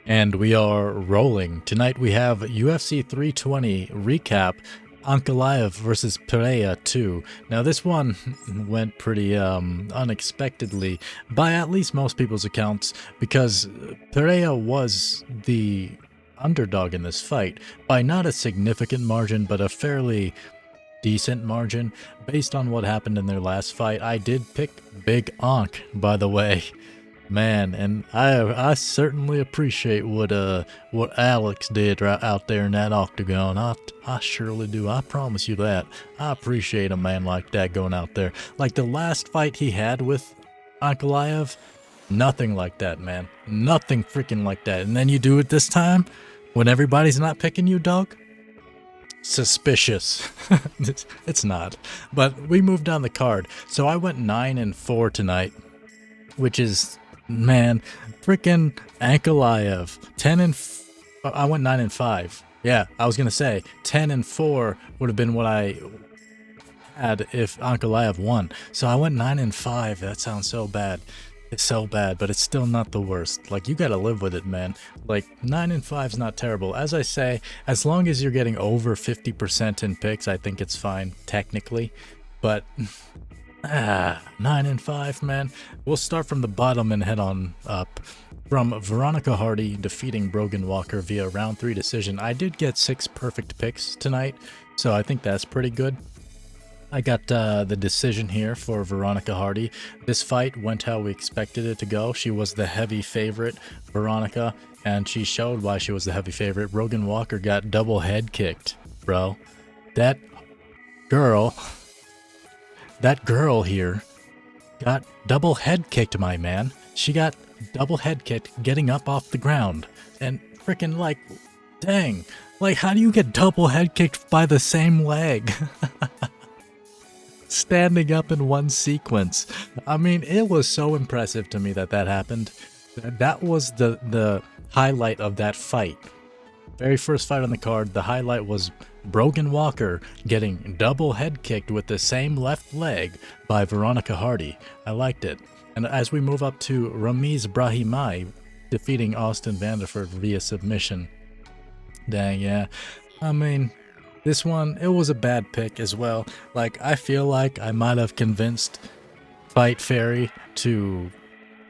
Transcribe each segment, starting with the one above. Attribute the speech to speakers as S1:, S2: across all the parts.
S1: And we are rolling. Tonight we have UFC 320 recap, Ankalaev versus Pereira 2. Now this one went pretty unexpectedly by at least most people's accounts, because Pereira was the underdog in this fight by not a significant margin, but a fairly decent margin based on what happened in their last fight. I did pick Big Ankh, by the way. Man, and I certainly appreciate what Alex did right out there in that octagon. I surely do. I promise you that. I appreciate a man like that going out there. Like the last fight he had with Ankalaev, nothing like that, man. Nothing freaking like that. And then you do it this time when everybody's not picking you, dog? Suspicious. It's not. But we moved down the card. So I went 9-4 tonight, which is, man, freaking Ankalaev. I went 9-5. Yeah, I was gonna say 10-4 would have been what I had if Ankalaev won. So I went 9-5. That sounds so bad. It's so bad, but it's still not the worst. Like, you gotta live with it, man. Like, 9-5's not terrible. As I say, as long as you're getting over 50% in picks, I think it's fine, technically. But 9-5, man. We'll start from the bottom and head on up. From Veronica Hardy defeating Brogan Walker via round 3 decision. I did get 6 perfect picks tonight, so I think that's pretty good. I got the decision here for Veronica Hardy. This fight went how we expected it to go. She was the heavy favorite, Veronica, and she showed why she was the heavy favorite. Brogan Walker got double head kicked, bro. That girl here got double head kicked, my man. She got double head kicked getting up off the ground. And freaking, like, dang. Like, how do you get double head kicked by the same leg? Standing up in one sequence. I mean, it was so impressive to me that happened. That was the highlight of that fight. Very first fight on the card, the highlight was Brogan Walker getting double head kicked with the same left leg by Veronica Hardy. I liked it. And as we move up to Ramiz Brahimaj defeating Austin Vanderford via submission. Dang, yeah. I mean, this one, it was a bad pick as well. Like, I feel like I might have convinced Fight Fairy to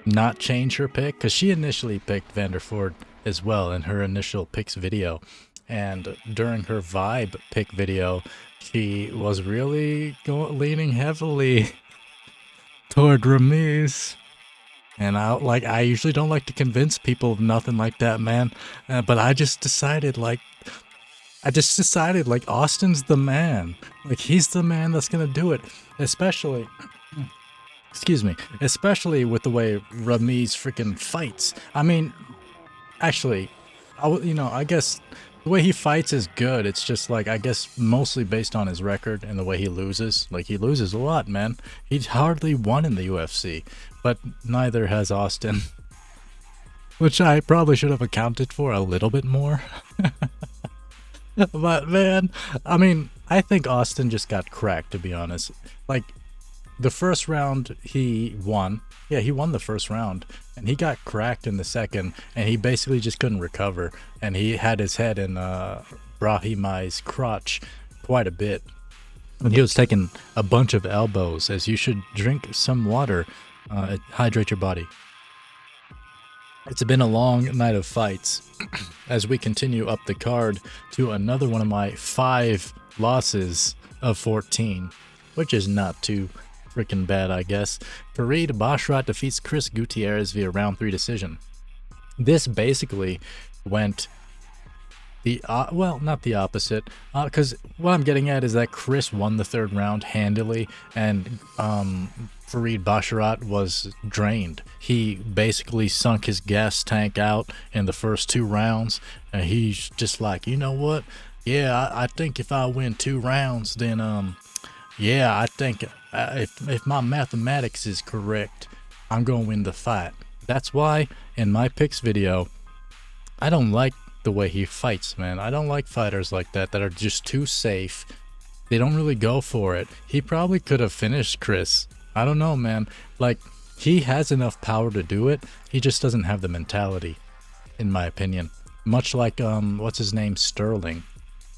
S1: not change her pick, because she initially picked Vanderford as well in her initial picks video. And during her vibe pick video, she was really leaning heavily toward Ramiz. And I usually don't like to convince people of nothing like that, man. But I just decided, like, Austin's the man. Like, he's the man that's gonna do it. Especially with the way Ramiz freaking fights. I mean, actually, I guess the way he fights is good. It's just, like, I guess mostly based on his record and the way he loses. Like, he loses a lot, man. He's hardly won in the UFC, but neither has Austin. Which I probably should have accounted for a little bit more. But, man, I mean, I think Austin just got cracked, to be honest. Like, the first round he won. Yeah, he won the first round. And he got cracked in the second. And he basically just couldn't recover. And he had his head in Brahimaj's crotch quite a bit. And he was taking a bunch of elbows, as you should drink some water. Hydrate your body. It's been a long night of fights as we continue up the card to another one of my 5 losses of 14, which is not too freaking bad, I guess. Farid Basharat defeats Chris Gutierrez via round 3 decision. This basically went the not the opposite, because what I'm getting at is that Chris won the 3rd round handily, and Farid Basharat was drained. He basically sunk his gas tank out in the first 2 rounds, and he's just like, you know what? Yeah, I think if I win 2 rounds, then yeah, I think if my mathematics is correct, I'm gonna win the fight. That's why in my picks video, I don't like the way he fights, man. I don't like fighters like that are just too safe. They don't really go for it. He probably could have finished Chris. I don't know, man. Like, he has enough power to do it. He just doesn't have the mentality. in my opinion. Much like, what's his name? Sterling.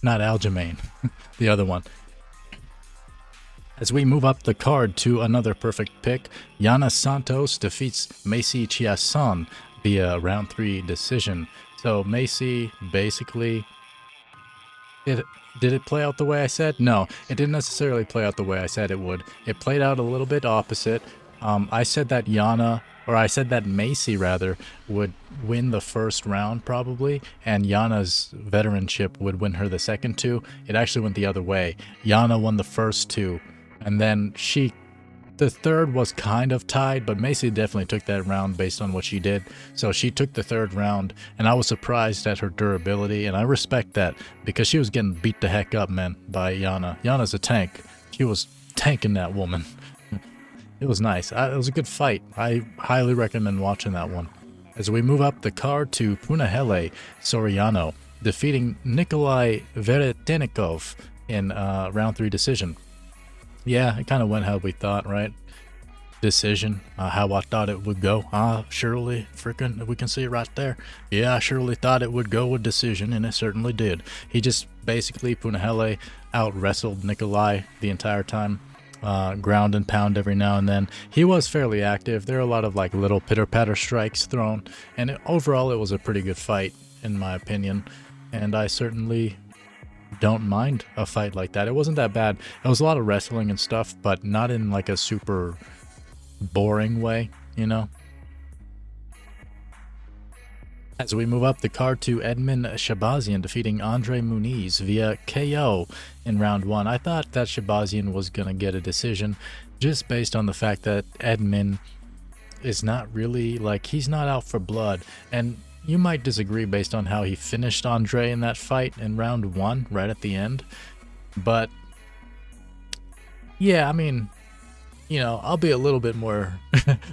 S1: Not Aljamain. The other one. As we move up the card to another perfect pick, Yana Santos defeats Macy Chiasson via round 3 decision. So Macy basically, did it play out the way I said? No, it didn't necessarily play out the way I said it would. It played out a little bit opposite. I said that Macy rather would win the first round probably, and Yana's veteranship would win her the second 2. It actually went the other way. Yana won the first 2, and then the third was kind of tied, but Macy definitely took that round based on what she did. So she took the third round, and I was surprised at her durability, and I respect that because she was getting beat the heck up, man, by Yana. Yana's a tank. She was tanking that woman. It was nice. It was a good fight. I highly recommend watching that one. As we move up the card to Puna Soriano, defeating Nikolay Veretennikov in round 3 decision. Yeah, it kind of went how we thought, right? Decision, how I thought it would go. Surely, freaking, we can see it right there. Yeah, I surely thought it would go with decision, and it certainly did. He just basically, Punahele out-wrestled Nikolay the entire time. Ground and pound every now and then. He was fairly active. There are a lot of like little pitter-patter strikes thrown, and overall it was a pretty good fight, in my opinion. And I certainly don't mind a fight like that. It wasn't that bad. It was a lot of wrestling and stuff, but not in like a super boring way, you know. As we move up the card to Edmen Shahbazyan defeating Andre Muniz via KO in round 1. I thought that Shahbazyan was gonna get a decision just based on the fact that Edmen is not really, like, he's not out for blood, and you might disagree based on how he finished Andre in that fight in round 1, right at the end. But, yeah, I mean, you know, I'll be a little bit more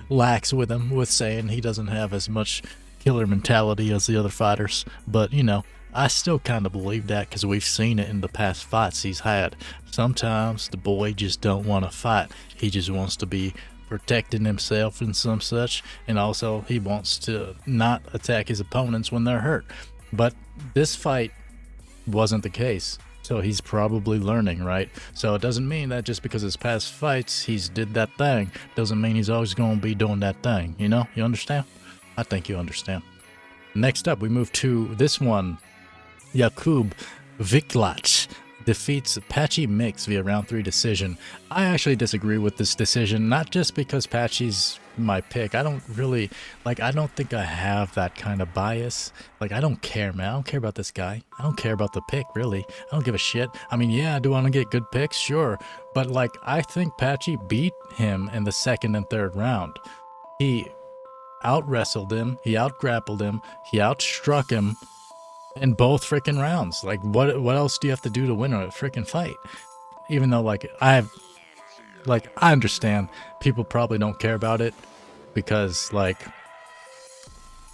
S1: lax with him with saying he doesn't have as much killer mentality as the other fighters. But, you know, I still kind of believe that because we've seen it in the past fights he's had. Sometimes the boy just don't want to fight. He just wants to be protecting himself and some such, and also he wants to not attack his opponents when they're hurt. But this fight wasn't the case, so he's probably learning, right? So it doesn't mean that just because his past fights he's did that thing doesn't mean he's always going to be doing that thing, you know? You understand? I think you understand. Next up, we move to this one. Jakub Viklach defeats Patchy Mix via round 3 decision. I actually disagree with this decision, not just because Patchy's my pick. I don't really, like, I don't think I have that kind of bias. Like, I don't care, man. I don't care about this guy. I don't care about the pick, really. I don't give a shit. I mean, yeah, do I want to get good picks? Sure. But, like, I think Patchy beat him in the second and third round. He out-wrestled him. He out-grappled him. He out-struck him in both freaking rounds. Like, what else do you have to do to win a freaking fight? Even though, like, I understand people probably don't care about it because, like,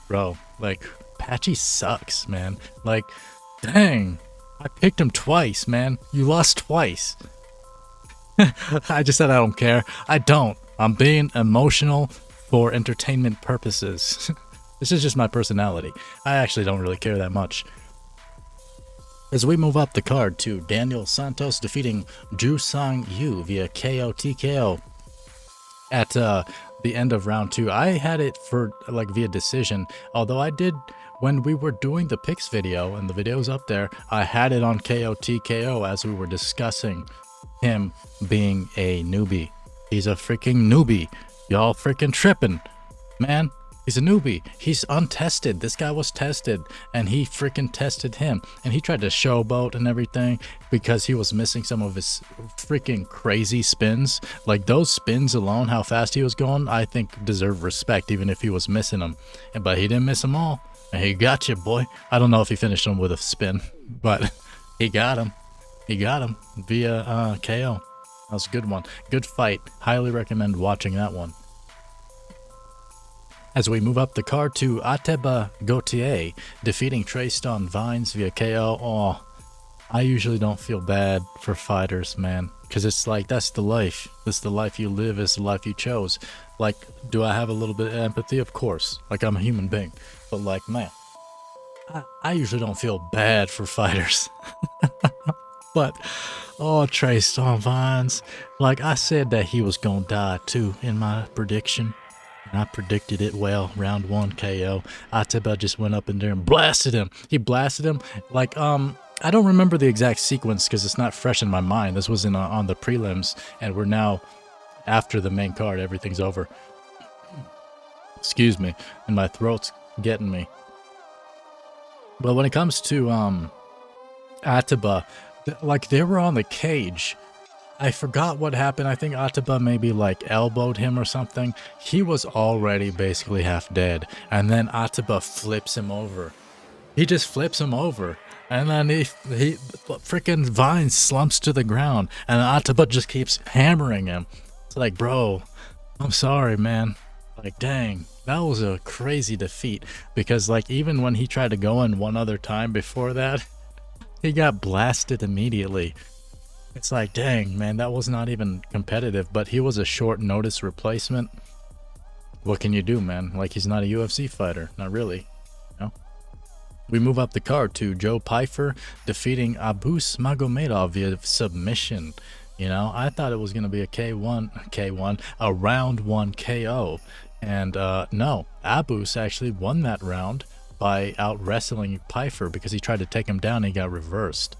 S1: bro, like, Patchy sucks, man. Like, dang, I picked him twice, man. You lost twice. I just said I don't care. I don't. I'm being emotional for entertainment purposes. This is just my personality. I actually don't really care that much. As we move up the card to Daniel Santos defeating Ju Sang Yu via KO TKO at the end of round 2. I had it for like via decision, although I did, when we were doing the picks video, and the video's up there, I had it on KO TKO as we were discussing him being a newbie. He's a freaking newbie. Y'all freaking tripping, man. He's a newbie. He's untested. This guy was tested, and he freaking tested him. And he tried to showboat and everything because he was missing some of his freaking crazy spins. Like, those spins alone, how fast he was going, I think deserve respect, even if he was missing them. But he didn't miss them all. And he got you, boy. I don't know if he finished him with a spin, but he got him. He got him via KO. That was a good one. Good fight. Highly recommend watching that one. As we move up the card to Ateba Gautier defeating Tre'ston Vines via KO. Oh, I usually don't feel bad for fighters, man, because it's like, that's the life. That's the life you live. It's the life you chose. Like, do I have a little bit of empathy? Of course. Like, I'm a human being. But, like, man, I usually don't feel bad for fighters. But, oh, Tre'ston Vines. Like, I said that he was gonna die, too, in my prediction. And I predicted it well. Round 1 KO. Ateba just went up in there and blasted him. He blasted him. Like, I don't remember the exact sequence because it's not fresh in my mind. This was on the prelims, and we're now after the main card. Everything's over. Excuse me. And my throat's getting me. But when it comes to Ateba, like, they were on the cage. I forgot what happened. I think Ateba maybe like elbowed him or something. He was already basically half dead. And then Ateba flips him over. He just flips him over. And then he freaking Vines slumps to the ground. And Ateba just keeps hammering him. It's like, bro, I'm sorry, man. Like, dang, that was a crazy defeat. Because, like, even when he tried to go in one other time before that, he got blasted immediately. It's like, dang, man, that was not even competitive, but he was a short notice replacement. What can you do, man? Like, he's not a UFC fighter. Not really. You know? We move up the card to Joe Pyfer defeating Abus Magomedov via submission. You know, I thought it was going to be a round 1 KO. And no, Abus actually won that round by out wrestling Pyfer because he tried to take him down and he got reversed.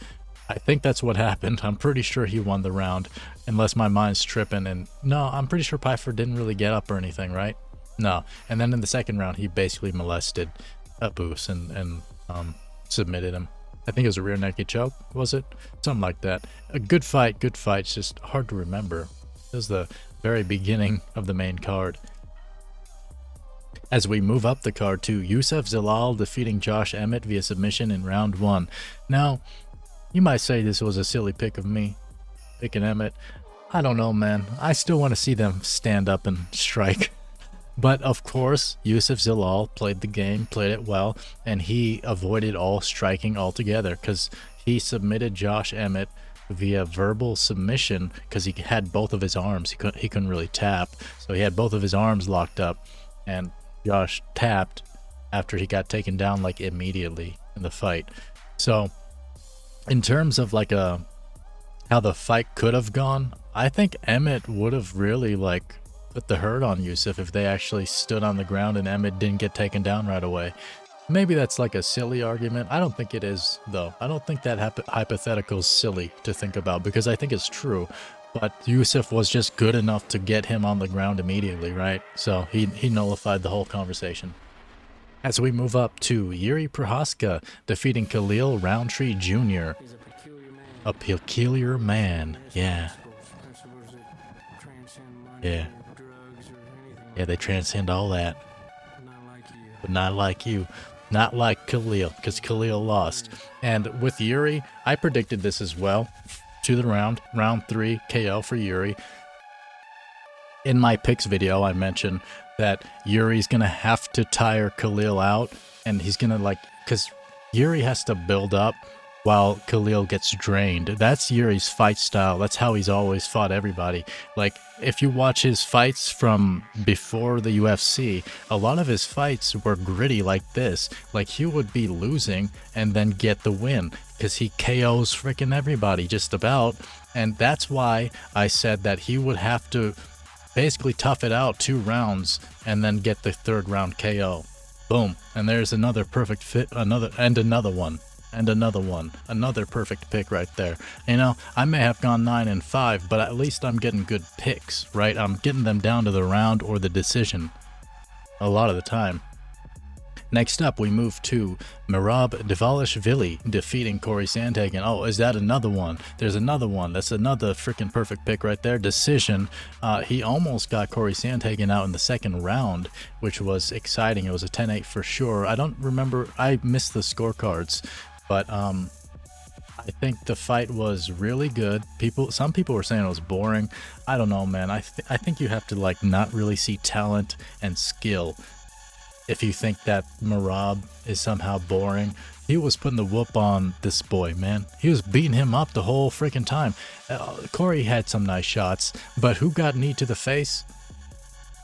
S1: I think that's what happened. I'm pretty sure he won the round, unless my mind's tripping. And no, I'm pretty sure Pyfer didn't really get up or anything, right? No. And then in the second round, he basically molested Abus and submitted him. I think it was a rear naked choke, was it? Something like that. A good fight, good fight. It's just hard to remember. It was the very beginning of the main card. As we move up the card to Youssef Zalal defeating Josh Emmett via submission in round 1. Now, you might say this was a silly pick of me, picking Emmett. I don't know, man. I still want to see them stand up and strike. But of course, Youssef Zalal played the game, played it well, and he avoided all striking altogether because he submitted Josh Emmett via verbal submission because he had both of his arms. He couldn't really tap, so he had both of his arms locked up, and Josh tapped after he got taken down like immediately in the fight. So in terms of like how the fight could have gone, I think Emmett would have really like put the hurt on Youssef if they actually stood on the ground and Emmett didn't get taken down right away. Maybe that's like a silly argument. I don't think it is, though. I don't think that hypothetical is silly to think about because I think it's true. But Youssef was just good enough to get him on the ground immediately, right? So he nullified the whole conversation. As we move up to Jiri Prochazka defeating Khalil Rountree Jr. A peculiar man. Yeah. Yeah. Yeah, they transcend all that. But not like you. Not like Khalil, because Khalil lost. And with Jiri, I predicted this as well. To the round 3 KO for Jiri. In my picks video, I mentioned that Yuri's gonna have to tire Khalil out, and he's gonna because Jiri has to build up while Khalil gets drained. That's Yuri's fight style. That's how he's always fought everybody. Like, if you watch his fights from before the UFC, a lot of his fights were gritty like this. Like, he would be losing and then get the win because he KOs freaking everybody just about. And that's why I said that he would have to basically tough it out 2 rounds and then get the 3rd round KO. Boom. And there's another perfect fit, another perfect pick right there. You know, I may have gone 9-5, but at least I'm getting good picks, right? I'm getting them down to the round or the decision a lot of the time. Next up, we move to Merab defeating Cory Sandhagen. Oh, is that another one? There's another one. That's another freaking perfect pick right there. Decision. He almost got Cory Sandhagen out in the 2nd round, which was exciting. It was a 10-8 for sure. I don't remember. I missed the scorecards, but I think the fight was really good. Some people were saying it was boring. I don't know, man. I think you have to like not really see talent and skill if you think that Merab is somehow boring. He was putting the whoop on this boy, man. He was beating him up the whole freaking time. Cory had some nice shots, but who got knee to the face?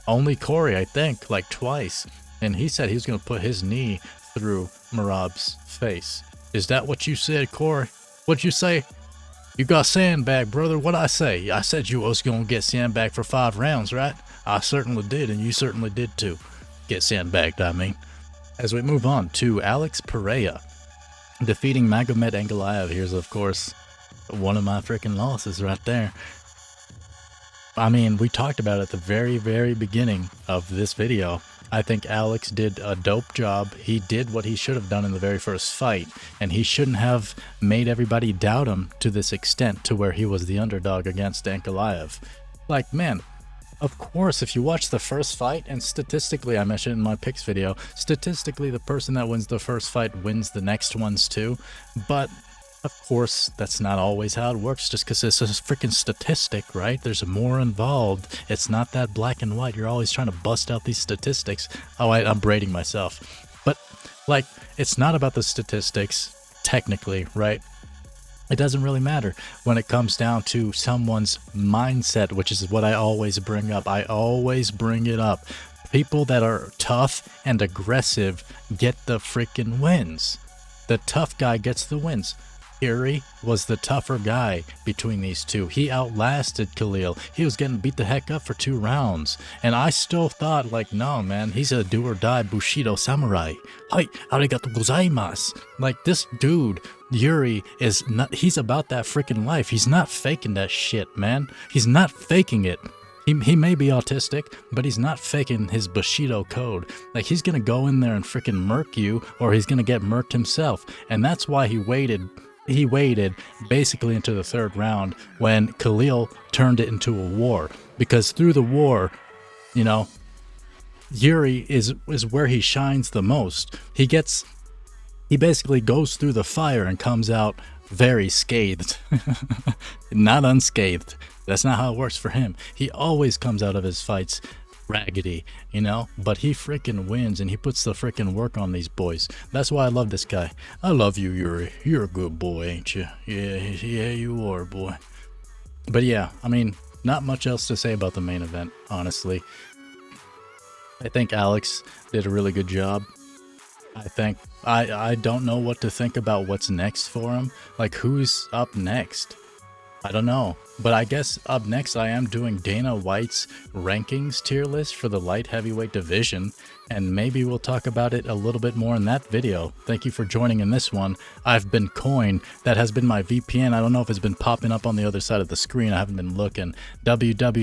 S1: Only Cory, I think, like twice. And he said he was going to put his knee through Merab's face. Is that what you said, Cory? What'd you say? You got sandbagged, brother. What'd I say? I said you was gonna get sandbagged for 5 rounds, right? I certainly did, and you certainly did too. Get sandbagged, I mean. As we move on to Alex Pereira defeating Magomed Ankalaev. Here's, of course, one of my freaking losses right there. I mean, we talked about it at the very, very beginning of this video. I think Alex did a dope job. He did what he should have done in the very first fight, and he shouldn't have made everybody doubt him to this extent to where he was the underdog against Ankalaev. Like, man, of course, if you watch the first fight, and statistically, I mentioned in my picks video, statistically, the person that wins the first fight wins the next ones too, but of course, that's not always how it works just because it's a freaking statistic, right? There's more involved. It's not that black and white. You're always trying to bust out these statistics. Oh, I'm braiding myself. But, like, it's not about the statistics, technically, right? It doesn't really matter when it comes down to someone's mindset, which is what I always bring up. I always bring it up. People that are tough and aggressive get the freaking wins. The tough guy gets the wins. Jiri was the tougher guy between these two. He outlasted Khalil. He was getting beat the heck up for 2 rounds. And I still thought, like, no, man, he's a do-or-die bushido samurai. Hai, arigatou gozaimasu. Like, this dude, Jiri, is not, he's about that freaking life. He's not faking that shit, man. He's not faking it. He may be autistic, but he's not faking his bushido code. Like, he's gonna go in there and freaking murk you, or he's gonna get murked himself. And that's why he waited basically into the 3rd round when Khalil turned it into a war, because through the war, you know, Jiri is where he shines the most. He basically goes through the fire and comes out very scathed. Not unscathed. That's not how it works for him. He always comes out of his fights raggedy, you know, but he freaking wins, and he puts the freaking work on these boys. That's why I love this guy. I love you, Jiri. You're a good boy, ain't you? Yeah, you are, boy. But yeah, I mean, not much else to say about the main event, honestly. I think Alex did a really good job. I don't know what to think about what's next for him. Like, who's up next? I don't know, but I guess up next I am doing Dana White's rankings tier list for the light heavyweight division, and maybe we'll talk about it a little bit more in that video. Thank you for joining in this one. I've been Coin. That has been my VPN. I don't know if it's been popping up on the other side of the screen. I haven't been looking. www.coin.me.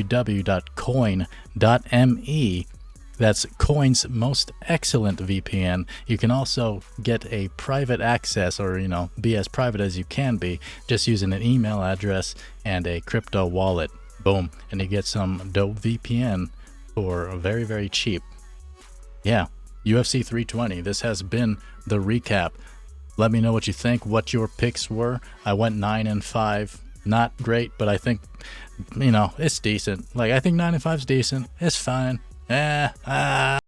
S1: That's Coin's most excellent VPN. You can also get a private access, or, you know, be as private as you can be, just using an email address and a crypto wallet. Boom. And you get some dope VPN for very, very cheap. Yeah, UFC 320. This has been the recap. Let me know what you think, what your picks were. I went 9-5. Not great, but I think, you know, it's decent. Like, I think 9-5 is decent. It's fine.